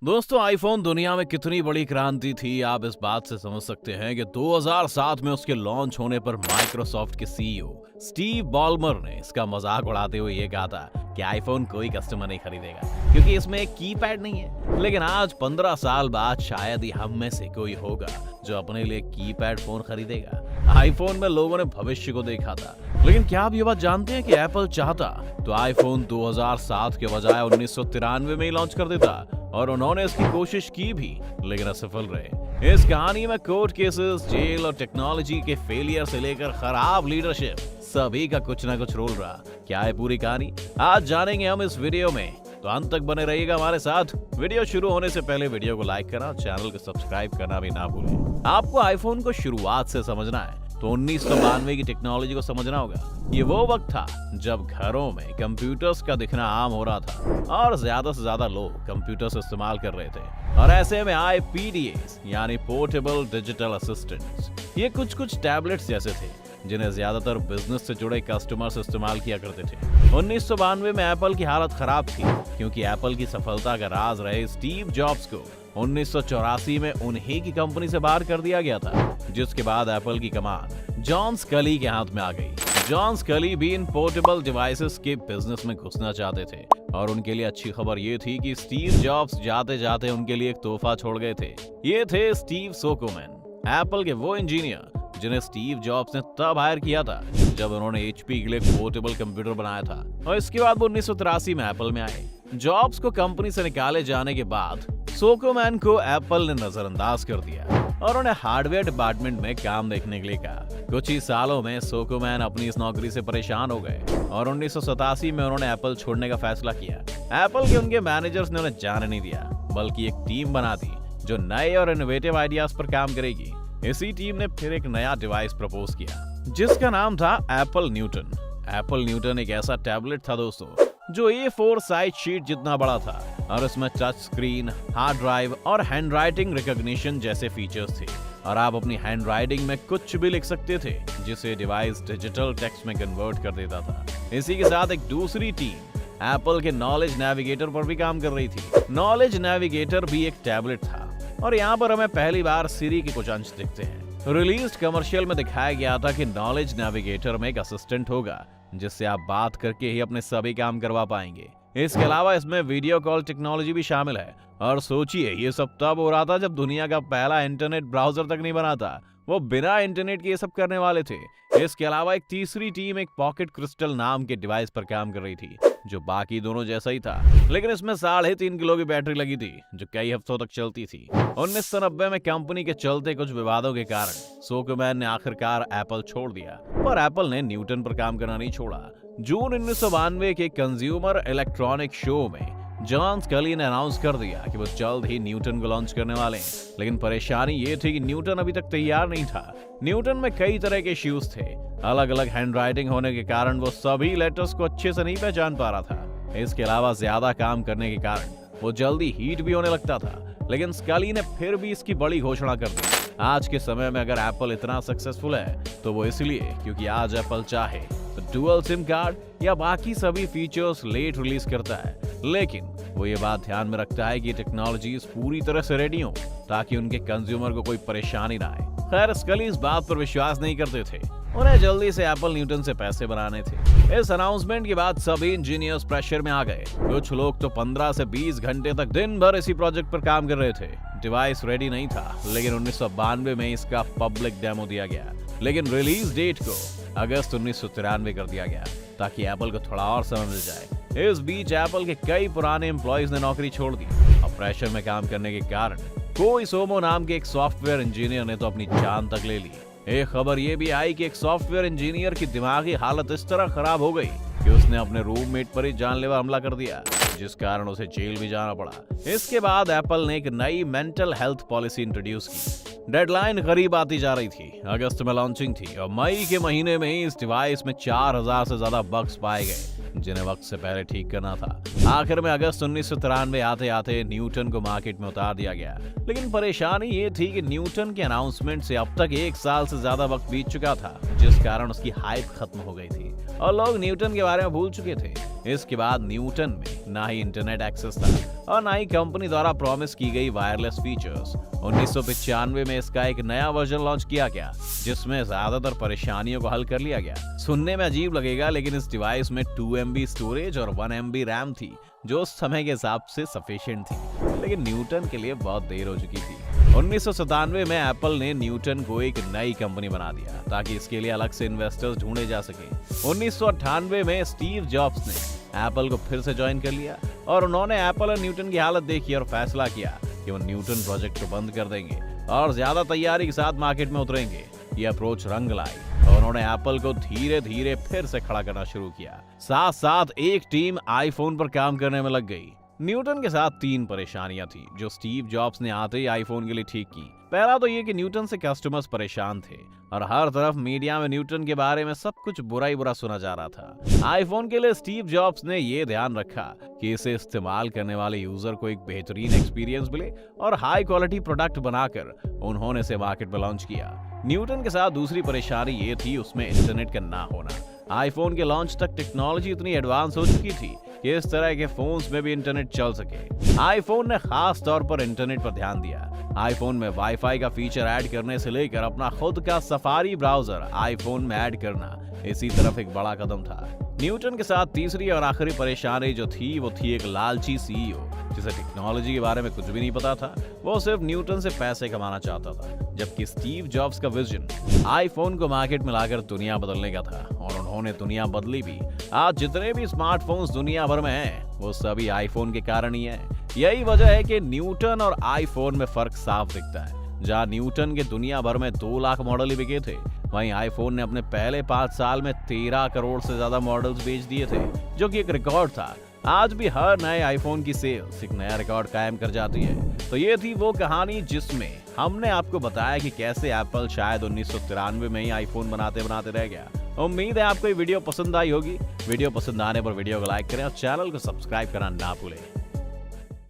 दोस्तों, आईफोन दुनिया में कितनी बड़ी क्रांति थी आप इस बात से समझ सकते हैं कि 2007 में उसके लॉन्च होने पर माइक्रोसॉफ्ट के सीईओ स्टीव बॉलमर ने इसका मजाक उड़ाते हुए ये कहा था कि आईफोन कोई कस्टमर नहीं खरीदेगा क्योंकि इसमें एक कीपैड नहीं है। लेकिन आज 15 साल बाद शायद ही हम में से कोई होगा जो अपने लिए कीपैड फोन खरीदेगा। आईफोन में लोगों ने भविष्य को देखा था, लेकिन क्या आप ये बात जानते हैं कि एप्पल चाहता तो आईफोन 2007 के बजाय 1993 में ही लॉन्च कर देता, और उन्होंने इसकी कोशिश की भी लेकिन असफल रहे। इस कहानी में कोर्ट केसेस, जेल और टेक्नोलॉजी के फेलियर से लेकर खराब लीडरशिप, सभी का कुछ ना कुछ रोल रहा। क्या है पूरी कहानी, आज जानेंगे हम इस वीडियो में, तो अंत तक बने रहिएगा हमारे साथ। वीडियो शुरू होने से पहले वीडियो को लाइक करना, चैनल को सब्सक्राइब करना भी ना भूलें। आपको आईफोन को शुरुआत से समझना है तो 1992 की टेक्नोलॉजी को समझना होगा। ये वो वक्त था जब घरों में कंप्यूटर्स का दिखना आम हो रहा था और ज्यादा से ज्यादा लोग कंप्यूटर्स इस्तेमाल कर रहे थे। और ऐसे में आए PDAs यानी पोर्टेबल डिजिटल असिस्टेंट्स। ये कुछ टैबलेट्स जैसे थे जिन्हें ज्यादातर बिजनेस से जुड़े कस्टमर्स इस्तेमाल किया करते थे। 1992 में एप्पल की हालत खराब थी क्योंकि एप्पल की सफलता का राज रहे स्टीव जॉब्स को 1984 में उन्हीं की कंपनी से बाहर कर दिया गया था, जिसके बाद एप्पल की कमान जॉन स्कली के हाथ में आ गई। जॉन स्कली भी इन पोर्टेबल डिवाइसेस के बिजनेस में घुसना चाहते थे और उनके लिए अच्छी खबर ये थी कि स्टीव जॉब्स जाते जाते उनके लिए एक तोहफा छोड़ गए थे। ये थे स्टीव सोकोमैन, एप्पल के वो इंजीनियर जिन्हें स्टीव जॉब्स ने तब हायर किया था जब उन्होंने HP के लिए पोर्टेबल कंप्यूटर बनाया था, और इसके बाद वो 1983 में एप्पल में आए। जॉब्स को कंपनी से निकाले जाने के बाद सोकोमैन को एप्पल ने नजरअंदाज कर दिया और उन्हें हार्डवेयर डिपार्टमेंट में काम देखने के लिए कहा। कुछ ही सालों में सोकोमैन अपनी इस नौकरी से परेशान हो गए और 1987 में उन्होंने एप्पल छोड़ने का फैसला किया। एप्पल के उनके मैनेजर्स ने उन्हें जाने नहीं दिया, बल्कि एक टीम बना दी जो नए और इनोवेटिव आइडियाज पर काम करेगी। इसी टीम ने फिर एक नया डिवाइस प्रपोज किया जिसका नाम था एप्पल न्यूटन। एप्पल न्यूटन एक ऐसा टैबलेट था दोस्तों जो A4 साइज शीट जितना बड़ा था और उसमें टच स्क्रीन, हार्ड ड्राइव और हैंडराइटिंग रिकॉग्निशन जैसे फीचर्स थे, और आप अपनी हैंडराइटिंग में कुछ भी लिख सकते थे जिसे डिवाइस डिजिटल टेक्स्ट में कन्वर्ट कर देता था। इसी के साथ एक दूसरी टीम एप्पल के नॉलेज नेविगेटर पर भी काम कर रही थी। नॉलेज नेविगेटर भी एक टैबलेट था और यहाँ पर हमें पहली बार सिरी के कुछ अंश दिखते हैं। रिलीज्ड कमर्शियल में दिखाया गया था कि नॉलेज नेविगेटर में एक असिस्टेंट होगा जिससे आप बात करके ही अपने सभी काम करवा पाएंगे। इसके अलावा इसमें वीडियो कॉल टेक्नोलॉजी भी शामिल है। और सोचिए, ये सब तब हो रहा था जब दुनिया का पहला इंटरनेट ब्राउजर तक नहीं बना था, वो बिना इंटरनेट के ये सब करने वाले थे। इसके अलावा एक तीसरी टीम एक पॉकेट क्रिस्टल नाम के डिवाइस पर काम कर रही थी जो बाकी दोनों जैसा ही था, लेकिन इसमें 3.5 किलो की बैटरी लगी थी जो कई हफ्तों तक चलती थी। 1990 में कंपनी के चलते कुछ विवादों के कारण सोकोमैन ने आखिरकार एप्पल छोड़ दिया, पर एप्पल ने न्यूटन पर काम करना नहीं छोड़ा। जून 1992 के कंज्यूमर इलेक्ट्रॉनिक शो में जॉन स्कली ने अनाउंस कर दिया कि वो जल्द ही न्यूटन को लॉन्च करने वाले हैं, लेकिन परेशानी ये थी कि न्यूटन अभी तक तैयार नहीं था। न्यूटन में कई तरह के इश्यूज थे, अलग अलग हैंडराइटिंग होने के कारण वो सभी लेटर्स को अच्छे से नहीं पहचान पा रहा था। इसके अलावा ज्यादा काम करने के कारण वो जल्दी हीट भी होने लगता था, लेकिन स्कली ने फिर भी इसकी बड़ी घोषणा कर दी। आज के समय में अगर एप्पल इतना सक्सेसफुल है तो वो इसलिए क्योंकि आज एप्पल चाहे तो डुअल सिम कार्ड या बाकी सभी फीचर्स लेट रिलीज करता है, लेकिन वो ये बात ध्यान में रखता है कि टेक्नोलॉजीज पूरी तरह से रेडी हो ताकि उनके कंज्यूमर को कोई परेशानी ना आए। खैर, स्कली इस बात पर विश्वास नहीं करते थे, उन्हें जल्दी से एप्पल न्यूटन से पैसे बनाने थे। इस अनाउंसमेंट के बाद सभी इंजीनियर्स प्रेशर में आ गए। कुछ लोग तो 15 से 20 घंटे तक दिन भर इसी प्रोजेक्ट पर काम कर रहे थे। डिवाइस रेडी नहीं था, लेकिन 1992 में इसका पब्लिक डेमो दिया गया, लेकिन रिलीज डेट को अगस्त 1993 कर दिया गया ताकि एप्पल को थोड़ा और समय मिल जाए। इस बीच एप्पल के कई पुराने एम्प्लॉइज ने नौकरी छोड़ दी और प्रेशर में काम करने के कारण कोई सोमो नाम के एक सॉफ्टवेयर इंजीनियर ने तो अपनी जान तक ले ली। एक खबर ये भी आई कि एक सॉफ्टवेयर इंजीनियर की दिमागी हालत इस तरह खराब हो गई कि उसने अपने रूममेट पर ही जानलेवा हमला कर दिया, जिस कारण उसे जेल भी जाना पड़ा। इसके बाद एप्पल ने एक नई मेंटल हेल्थ पॉलिसी इंट्रोड्यूस की। डेडलाइन करीब आती जा रही थी, अगस्त में लॉन्चिंग थी और मई के महीने में ही इस डिवाइस में 4000 से ज्यादा बग्स पाए गए। जिन्हें वक्त से पहले ठीक करना था। आखिर में अगस्त 1993 आते आते न्यूटन को मार्केट में उतार दिया गया, लेकिन परेशानी ये थी कि न्यूटन के अनाउंसमेंट से अब तक 1 साल से ज्यादा वक्त बीत चुका था, जिस कारण उसकी हाइप खत्म हो गई थी और लोग न्यूटन के बारे में भूल चुके थे। इसके बाद न्यूटन में ना ही इंटरनेट एक्सेस था और ना ही कंपनी द्वारा प्रॉमिस की गई वायरलेस फीचर्स। 1995 में इसका एक नया वर्जन लॉन्च किया गया, जिसमें ज्यादातर परेशानियों को हल कर लिया गया। सुनने में अजीब लगेगा, लेकिन इस डिवाइस में 2 MB स्टोरेज और 1 MB रैम थी, जो उस समय के हिसाब से सफिशिएंट थी, लेकिन न्यूटन के लिए बहुत देर हो चुकी थी। 1997 में एप्पल ने न्यूटन को एक नई कंपनी बना दिया ताकि इसके लिए अलग से इन्वेस्टर्स ढूंढे जा सके। 1998 में स्टीव जॉब्स ने एप्पल को फिर से ज्वाइन कर लिया और उन्होंने एप्पल और न्यूटन की हालत देखी और फैसला किया कि वो न्यूटन प्रोजेक्ट को बंद कर देंगे और ज्यादा तैयारी के साथ मार्केट में उतरेंगे। ये अप्रोच रंग लाई और उन्होंने एप्पल को धीरे धीरे फिर से खड़ा करना शुरू किया। साथ साथ एक टीम आईफोन पर काम करने में लग गई। न्यूटन के साथ 3 परेशानियां थी जो स्टीव जॉब्स ने आते ही आईफोन के लिए ठीक की। पहला तो ये कि न्यूटन से कस्टमर्स परेशान थे और हर तरफ मीडिया में न्यूटन के बारे में सब कुछ बुरा ही बुरा सुना जा रहा था। आईफोन के लिए स्टीव जॉब्स ने ये ध्यान रखा कि इसे इस्तेमाल करने वाले यूजर को एक बेहतरीन एक्सपीरियंस मिले और हाई क्वालिटी प्रोडक्ट बनाकर उन्होंने इसे मार्केट में लॉन्च किया। न्यूटन के साथ दूसरी परेशानी ये थी उसमें इंटरनेट का ना होना। आईफोन के लॉन्च तक टेक्नोलॉजी इतनी एडवांस हो चुकी थी कि इस तरह के फोन्स में भी इंटरनेट चल सके। आईफोन ने खास तौर पर इंटरनेट पर ध्यान दिया। आईफोन में वाईफाई का फीचर ऐड करने से लेकर अपना खुद का सफारी ब्राउजर आईफोन में ऐड करना इसी तरफ एक बड़ा कदम था। न्यूटन के साथ तीसरी और आखिरी परेशानी जो थी वो थी एक लालची सीईओ जिसे टेक्नोलॉजी के बारे में कुछ भी नहीं पता था। वो सिर्फ न्यूटन से पैसे कमाना चाहता था, जबकि स्टीव जॉब्स का विजन आईफोन को मार्केट में लाकर दुनिया बदलने का था और उन्होंने दुनिया बदली भी। आज जितने भी स्मार्टफोन्स दुनिया भर में हैं, वो सभी आईफोन के कारण ही हैं। यही वजह है कि न्यूटन और आईफोन में फर्क साफ दिखता है। जहां न्यूटन के दुनिया भर में 2 लाख मॉडल ही बिके थे, वहीं आईफोन ने अपने पहले 5 साल में 13 करोड़ से ज्यादा मॉडल्स बेच दिए थे, जो कि एक रिकॉर्ड था। आज भी हर नए आईफोन की सेल्स एक नया रिकॉर्ड कायम कर जाती है। तो ये थी वो कहानी जिसमें हमने आपको बताया कि कैसे एप्पल शायद 1993 में ही आईफोन बनाते बनाते रह गया। उम्मीद है आपको ये वीडियो पसंद आई होगी। वीडियो पसंद आने पर वीडियो को लाइक करें और चैनल को सब्सक्राइब करना ना भूलें।